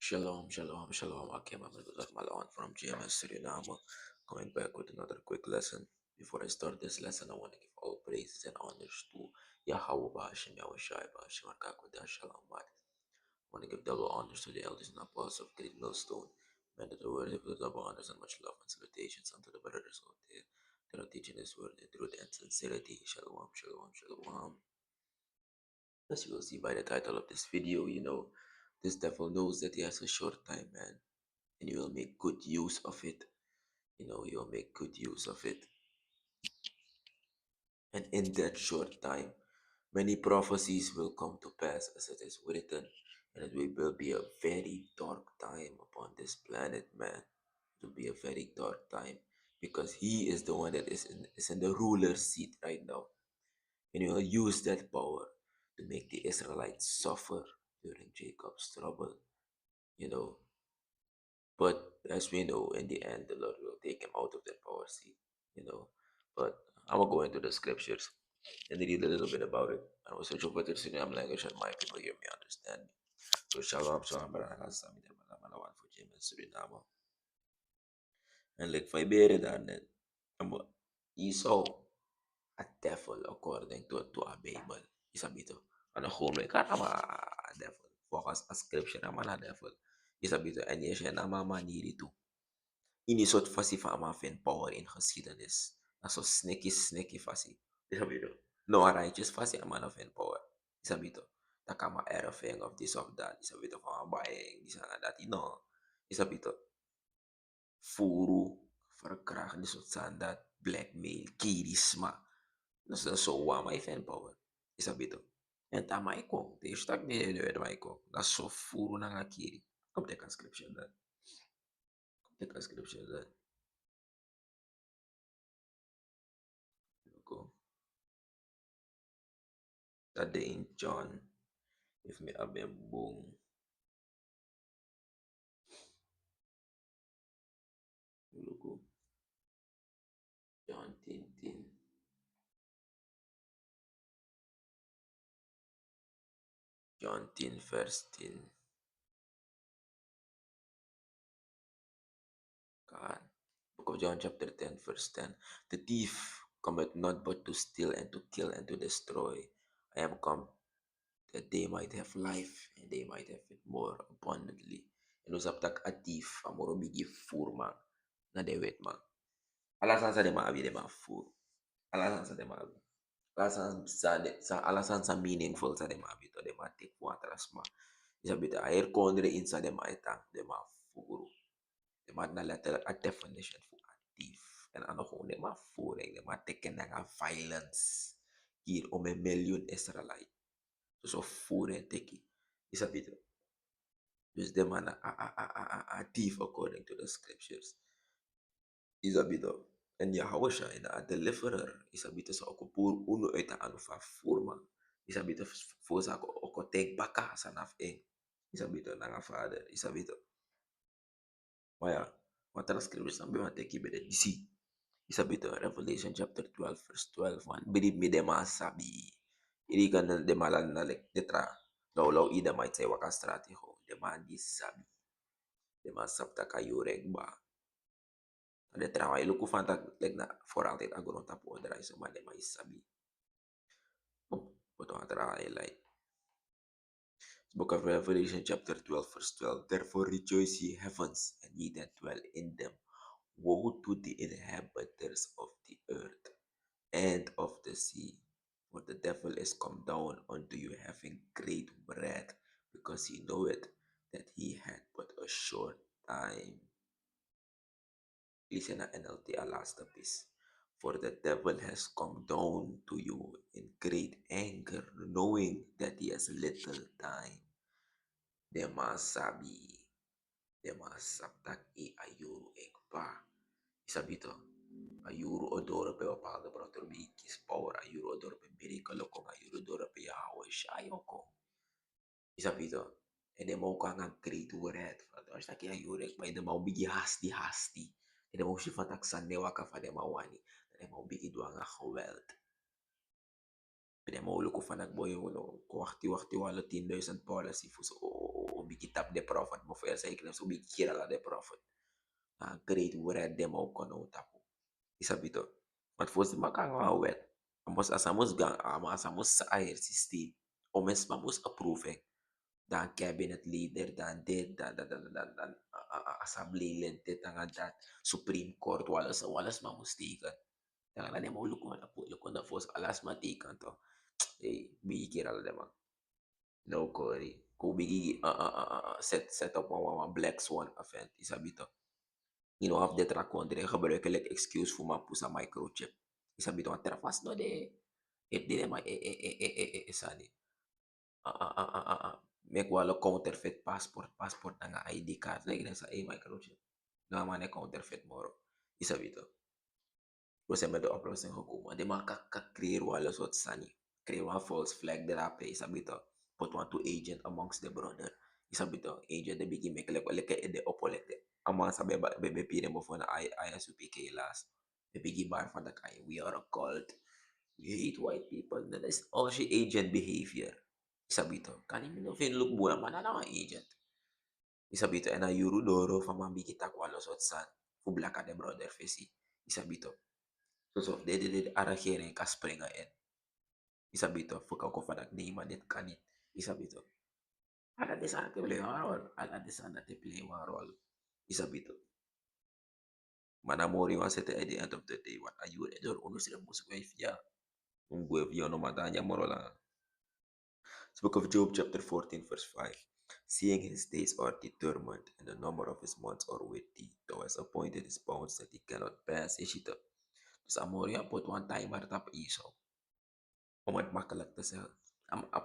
Shalom, shalom, shalom. Akim Abdullah Malawan from GMS Suriname, coming back with another quick lesson. Before I start this lesson, I want to give all praises and honors to Yahweh Bahashim, Yahweh Shai Bahashim, Arkakudah Shalom. I want to give double honors to the elders and apostles of Great Millstone. Men that are worthy of the double honors and much love and salutations unto the brothers out there that are teaching this word in truth and sincerity. Shalom, shalom, shalom. As you will see by the title of this video, this devil knows that he has a short time, man, and you will make good use of it. You'll make good use of it. And in that short time, many prophecies will come to pass as it is written, and it will be a very dark time upon this planet, man. It will be a very dark time because he is the one that is in the ruler's seat right now. And he will use that power to make the Israelites suffer during Jacob's trouble, you know. But as we know, in the end, the Lord will take him out of that power seat, you know. But I'm gonna go into the scriptures and read a little bit about it. And also, Jupiter Suriname language and my people hear me, understand me. So, Shalom, Shalom, Baraka, Sami, Malawan for Jim and Suriname. And like Fibere net, Esau, a devil according to a Bible. Isabi to. Ano hume ka naman a devil. Focus a scripture naman a devil. Isabi to. En je siya naman dito. Inisot fasi fama fin power in geschiedenis. Na so sneaky fasi. Isabi to. No righteous fasi naman of in power. Isabi to. Takama everything of this of that. Isabi to. Fama buying. Isa na dati. No. Isabi to. Furu. Verkracht. Disot sandat. Blackmail. Kirisma. Nasa so wa may fan power. Isabi to. En tama iko. Te istak ni Edo Maiko. Na so furu na nga kiri. Kom te conscription dan. Kom te conscription dan. Ko. Tade in John. If me abe bong. Luko. John Tintin. John 10 verse 10. God. Book of John chapter 10 verse 10. The thief cometh not but to steal and to kill and to destroy. I am come that they might have life and they might have it more abundantly. En usap tak a thief amoro bigi furma na dewet man. Alasan sa de maabi de ma fur. Alasan sa de maabi. Alasan sa meaningful sa de maabi to de ma take watras ma. Isabi ta air kondre insa de ma itang de ma furu. De ma na letter a definition for a thief. En ano kung de ma fureng de ma teken na nga violence. Hier om een miljoen Israelite. So fure teki. Isabi to. Dus de man a thief according to the scriptures. Isabito. En Yahweh in a deliverer. Isabito sa ako pur uno eta anu fa forma. Isabito fosa ako take baka sa naf eng. Isabito na nga father. Isabito. Maya. Matara scriptures ang bima teki bede disi. Isabito Revelation chapter 12 verse 12. Man. Believe me de masabi. Iri ka na de malan na like detra. Law ida might say wakastrati ho. De man di sabi. De masabta kayo regba. De trabajo lu ku fanta like na for out it aguro tapo dra so mane mai sabi. Boto atra like Book of Revelation chapter 12 verse 12. Therefore rejoice ye heavens and ye that dwell in them. Woe to the inhabitants of the earth and of the sea. For the devil is come down unto you having great wrath, because he knoweth that he had but a short time. Listen na NLT Alastapiece. For the devil has come down to you in great anger, knowing that he has little time. Dema sabi, dema sabtak ayuru ekpa. Isabi to, ayuru odoro pe wapaldo brotor bikis power, ayuru odoro pe miracle ko, ayuru odoro pe Yahweh shayo ko. Isabi to, ede mo ka nga great word. Fador sa kaya ayuru ekpa, ede mo bigi hasti. Ede mo si fatak sanewa ka fade mawani. Ede mo bigi dua nga geweld. Ede mo ulo ko fanak boy ulo. Ko wakti wala tindo isang policy fuso o bigi tap de profit mo fer sa ikilem so bi kira la de profit. Great word demo kono tapu. Isabito. At fos makang wet. Amos asamos gang ama asamos sa air si Omes vamos approve dan cabinet leader dan dit dan assembly lentet nga dat Supreme Court walas mamustikan. Tanga na mo lukon na fos alas matikan to. Bihikira la demang. No Cory. Kung bigi set up mga black swan event isabito. Have de tra kondre kabalo kelek excuse fuma pu sa microchip. Isabito ang terfas no de it di ma sani. Mek walo counterfeit passport na nga ID card lagi na sa microchip. Nga man counterfeit moro. Isabito. Proseme do apros ng hukuma. Di makakakreer wala sot sani. Create one false flag derape. Isabito. Put one to agent amongst the brother. Isabito. Agent de bigi mekelek oleke ede opolek de. Amang sa bebe pire mo fo na ISUPK last. The bigi bar for the kay. We are a cult. We hate white people. That is all she agent behavior. Isabito. Kanin mo finlook buwan man na agent. Isabito. And a yuru doro famambi kita kwalo sot san. Fublaka de brother fesi. Isabito. So de arachere ka springa en. Isabito. Fuka ko fadak nima dit kanit. Isabito. Ala de sana te play one role. Ala de sana te play one role. Isabito. Manamori wan sete at the end of the day. What are you edor uno sila musuko ifya. Ungwe vyo no matanya morola. Book of Job chapter 14 verse 5. Seeing his days are determined and the number of his months are with thee. Thou hast appointed his bounds that he cannot pass. Ishito. Sa Amoria put one timer tap iso. Umat makalagta sa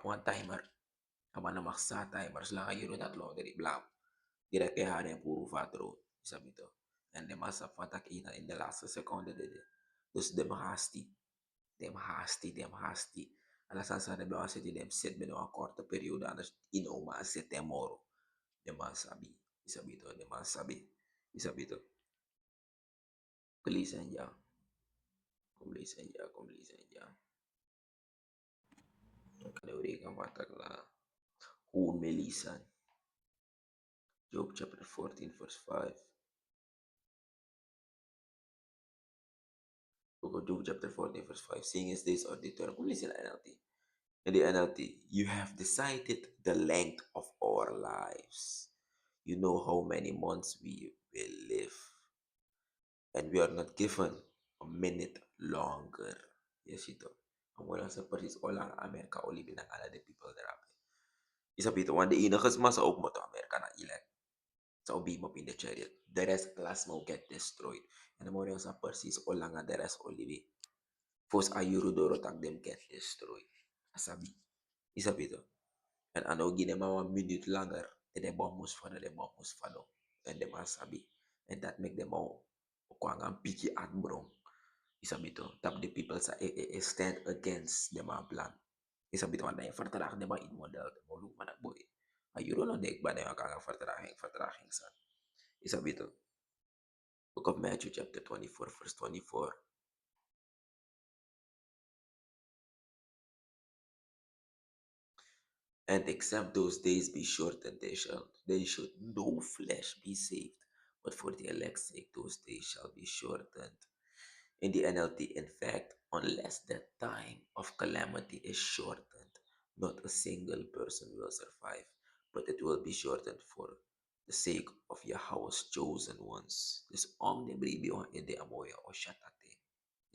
one timer. Kama na maksa timers lang ayun tatlo dari blam. Direct kaya na yung puro fatro. Sabi to. And the masa fatak ina in the last second de. Dus dem hasti. Dem hasti. Alasan sa de ba di dem set beno a korta periodo anas inoma set temoro. Dem sabi. Isabi to. Dem sabi. Isabi to. Kulisan ya. Kumlisan ya. Kanuri ka matak la. Melisan. Job chapter 14 verse 5. Book of Job chapter 14 verse 5. Seeing his days are determined. Kung listen NLT. In the NLT, you have decided the length of our lives. You know how many months we will live. And we are not given a minute longer. Yes, ito. Ang wala sa Paris o lang Amerika o libin ng ala the people that are. Isa pito, one day inakas mas sa mo to Amerika na ilan. Sa ubi mo pin the chariot. The rest class mo get destroyed. And mo rin sa Paris o lang the rest o libin. Fos ayurudoro tag them get destroyed. Asabi. Isa pito. And ano ginama 1 minute longer. And the bombs for the bombs follow. And them asabi. And that make them all kuangang picky at brong. Isabi to. Tap the people sa stand against the mga plan. Isabi to na yung fartarak de ba in model. Mulu manak boy. Ayuro no dek ba na yung kakang fartaraking sa. Isabi to. Book of Matthew chapter 24 verse 24. And except those days be shortened, they should no flesh be saved. But for the elect's sake, those days shall be shortened. In the NLT, in fact, unless the time of calamity is shortened, not a single person will survive, but it will be shortened for the sake of Yahweh's chosen ones. This omnibribio in the amoya o shatate.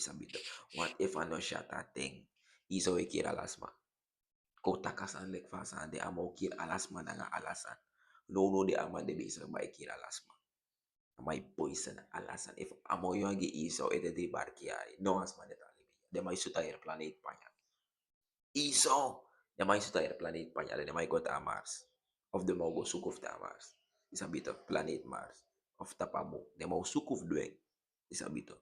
Isabito. What if ano shatating? Iso ikira lasma. Kota kasan lekfasan de amo kir alasma na nga alasan. No de ama de bisa may kir alasma. May poison alasan. If amo yung iso ede de barkiari. No asma de talibi. De may sutayar planet pa niya. Iso! De may sutayar planet pa niya. De may kota Mars. Of the mogo sukuf ta Mars. Isabito planet Mars. Of tapamu. De mau sukuf dueng. Isabito.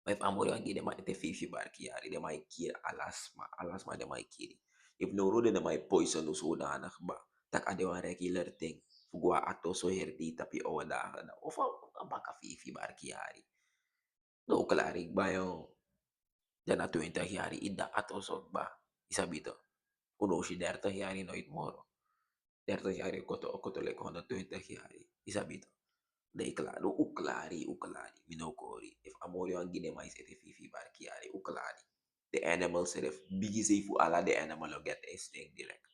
If amo yung de may ite fifi barkiari. De may kir alasma. Alasma de may kiri. If no de may poison usuna anak ba. Tak ada one regular thing. Fugwa ato so herdi tapi o wala ka na. O fa baka fifi barkiari. No klarig ba yung dyan ato yung tahyari ida ato so ba. Isabito. Uno si derta hyari no itmoro. 30 jaar koto like 120 jaar. Isabito. Dai claro, uklari, minokori. If amorio ang gine mais ete fifi barkiari, uklari. The animal serif, bigi say fu ala the animal will get instinct direct.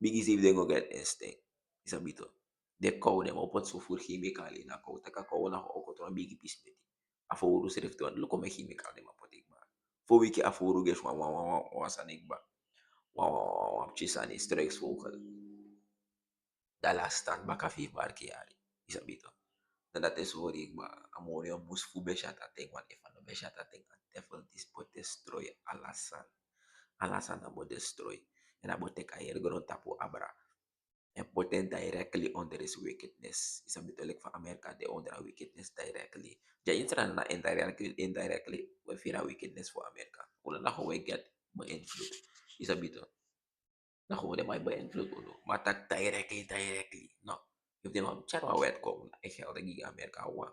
Bigi say they go get instinct. Isabito. De cow dem opot so fur chemicali na cow. Taka cow na ko okoto na bigi pismeti. Aforo serif tuan, luko me chemical dem apotik ba. Fo wiki aforo gesh wa sanig ba. Wa chisani strikes vocal. Dalastan baka fi barkiari. Isabito. Na dat is hoor ik maar amorio mus fu beshata ting wan if ano beshata ting an devil this but destroy alasan. Alasan na mo destroy. En abo tek ayer gron tapu abra. And put them directly under his wickedness. Is a bit like for America, they under wickedness directly. Ja intra na indirectly we fear wickedness for America. Wala na how we get my influence. Is a bit nakuha may ba-influence uno. Matag directly. No. If di mo, charo awet ko, ik ga lagi Amerika wa.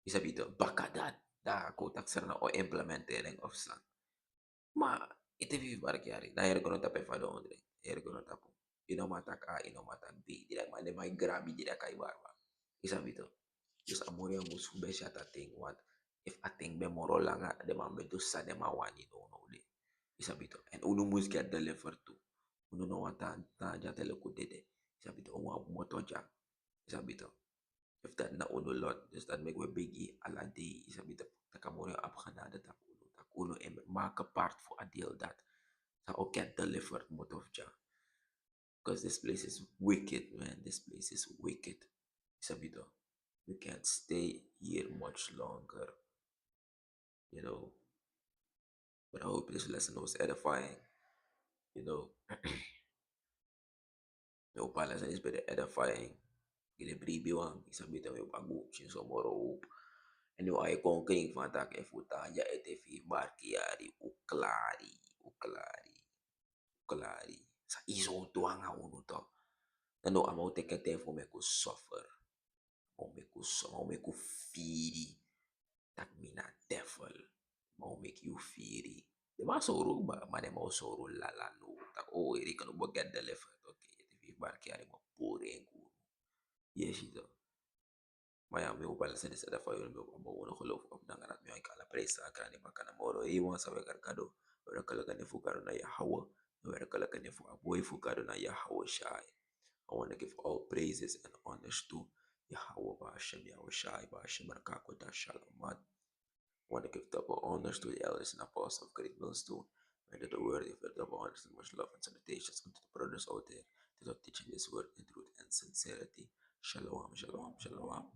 Isa bito, baka dat. Da ko taksar na o implementering of san. Ma, ite vi barkiari. Na yer kono tape fado ondre. Yer kono tapo. Ino matak A, ino matak B. Tidak mana may grabe tidak kay barba. Isa bito. Just amore ang musu be siya tating what. If ating be moro lang nga, de mambe to sa de mawani no no de. Isa bito. And uno mus get delivered to. Uno no wata ta ja tele ko dede. Isa bito. Uwa moto ja. Isa bito. If that na uno lot, just that make we biggie ala di. Isa bito. Takamore ap kanada tak uno. Tak uno make a part for a deal that. Sa o get delivered moto of ja. Because this place is wicked, man. This place is wicked. Isa bito. We can't stay here much longer, you know. But I hope this lesson was edifying, you know. I hope our lesson is very edifying. Gile bribiwang, isang bitaw yung pag-uop siya sa moro. Ano ay kong kring fatak e futaya ete fi barkiari uklari. Sa iso tuwa nga uno to. Ano amaw teke tefo me ku suffer. Mau me ku firi. Tak mina devil. Mau make you firi. Di ba soro ba? Mane mau soro lalano. Tak iri kan bagat deliver. Okay, ete fi barkiari mo pure ku. Yes, ito. Maya mi upala sa disa da fayo mi upala uno kulo of nangarat mi ay kala presa krani makana moro iwan sa kado. Wera kala kani fukaro na Yahweh. Wera kala kani fu aboy fukaro na Yahweh Shai. I want to give all praises and honors to Yahweh Bashem, Yahweh Shai, Bashem, Rakakwata, Shalamat. I want to give double honors to the elders and apostles of Great Millstone. Render the word, give double honors and much love and salutations unto the brothers out there that are teaching this word in truth and sincerity. Shalom, shalom, shalom.